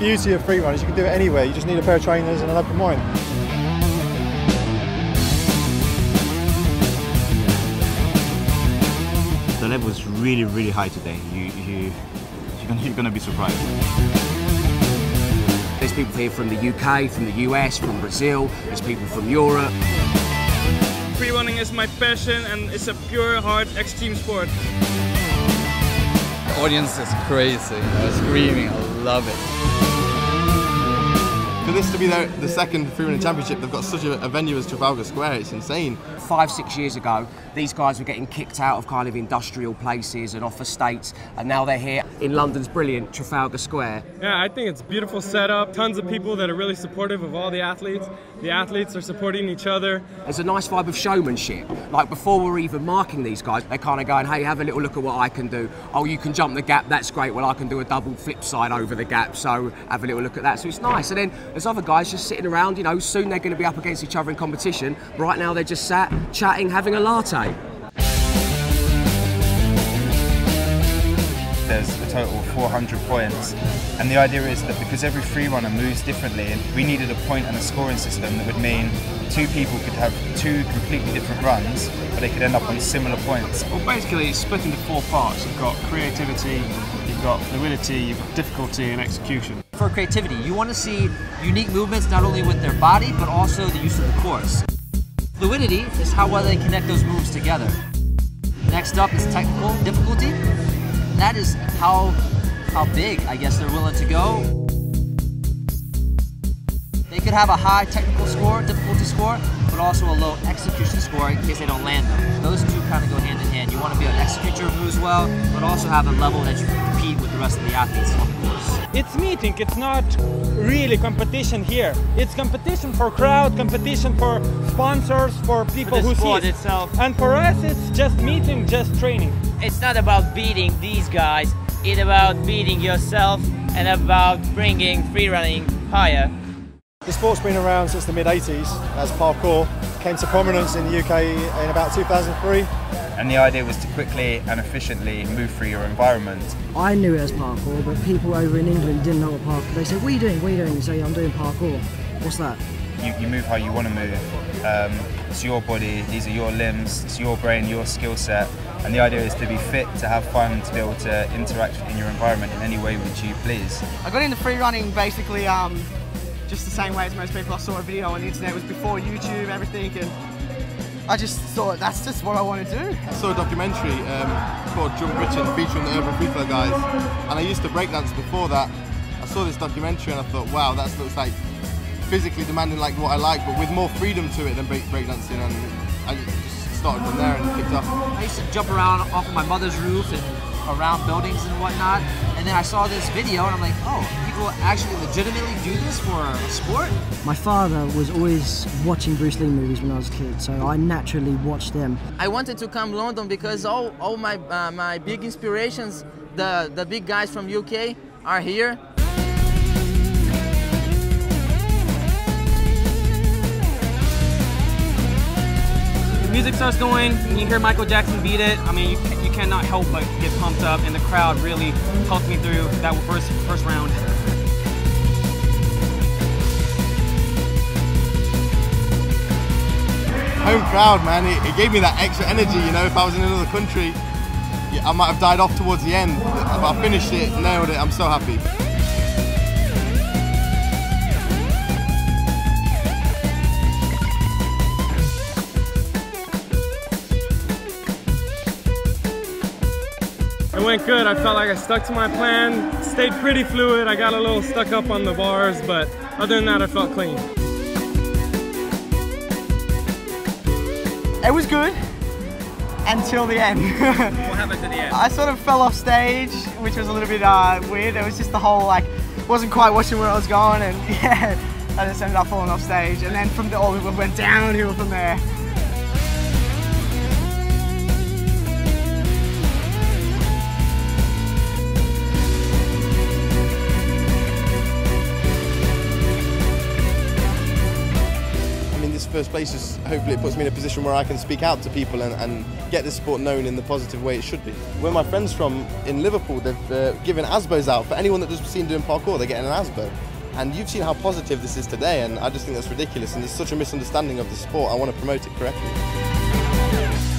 beauty of freerun is you can do it anywhere. You just need a pair of trainers and an open mind. The level is really, really high today. You're going to be surprised. There's people here from the UK, from the US, from Brazil, there's people from Europe. Freerunning is my passion and it's a pure hard extreme sport. The audience is crazy, screaming, I love it. For this to be the second freerunning championship, they've got such a venue as Trafalgar Square, it's insane. 5-6 years ago, these guys were getting kicked out of kind of industrial places and off estates, and now they're here in London's brilliant Trafalgar Square. Yeah, I think it's a beautiful setup. Tons of people that are really supportive of all the athletes. The athletes are supporting each other. There's a nice vibe of showmanship. Like before we're even marking these guys, they're kind of going, hey, have a little look at what I can do. Oh, you can jump the gap, that's great. Well, I can do a double flip side over the gap, so have a little look at that. So it's nice. And then there's other guys just sitting around, you know, soon they're going to be up against each other in competition. Right now they're just sat, chatting, having a latte. There's a total of 400 points, and the idea is that because every freerunner moves differently, we needed a point and a scoring system that would mean two people could have two completely different runs, but they could end up on similar points. Well, basically it's split into 4 parts. You've got creativity, you've got fluidity, you've got difficulty and execution. For creativity, you want to see unique movements not only with their body, but also the use of the course. Fluidity is how well they connect those moves together. Next up is technical difficulty. That is how big, I guess, they're willing to go. They could have a high technical score, difficulty score, but also a low execution score in case they don't land them. Those two kind of go hand in hand. You want to be able to execute your moves well, but also have a level that you can compete with the rest of the athletes on the course. It's meeting, it's not really competition here. It's competition for crowd, competition for sponsors, for people who see it itself. And for us, it's just meeting, just training. It's not about beating these guys, it's about beating yourself and about bringing freerunning higher. The sport's been around since the mid-80s as parkour. Came to prominence in the UK in about 2003. And the idea was to quickly and efficiently move through your environment. I knew it as parkour, but people over in England didn't know what parkour. They said, what are you doing? What are you doing? You say, I'm doing parkour. What's that? You move how you want to move. It's your body, these are your limbs, it's your brain, your skill set. And the idea is to be fit, to have fun, to be able to interact in your environment in any way which you please. I got into freerunning basically just the same way as most people. I saw a video on the internet, it was before YouTube, everything, and I just thought that's just what I want to do. I saw a documentary called Jump Richard featuring the Urban Free Flow guys, and I used to breakdance before that. I saw this documentary and I thought, wow, that looks like physically demanding like what I like, but with more freedom to it than breakdancing, and I just started from there and kicked off. I used to jump around off of my mother's roof and around buildings and whatnot, and then I saw this video and I'm like, oh, people actually legitimately do this for a sport? My father was always watching Bruce Lee movies when I was a kid, so I naturally watched them. I wanted to come to London because all my big inspirations, the big guys from UK are here. The music starts going, and you hear Michael Jackson beat it. I mean, you cannot help but get pumped up, and the crowd really helped me through that first round. Home crowd, man, it gave me that extra energy, you know. If I was in another country, yeah, I might have died off towards the end, but I finished it, nailed it, I'm so happy. It went good. I felt like I stuck to my plan, stayed pretty fluid. I got a little stuck up on the bars, but other than that, I felt clean. It was good until the end. What happened at the end? I sort of fell off stage, which was a little bit weird. It was just the whole, like, wasn't quite watching where I was going, and yeah, I just ended up falling off stage. And then from the all, we went downhill from there. first place, just hopefully it puts me in a position where I can speak out to people and get the sport known in the positive way it should be. Where my friends from in Liverpool, they've given ASBOs out. For anyone that doesn't see doing parkour, they're getting an ASBO. And you've seen how positive this is today, and I just think that's ridiculous, and there's such a misunderstanding of the sport. I want to promote it correctly.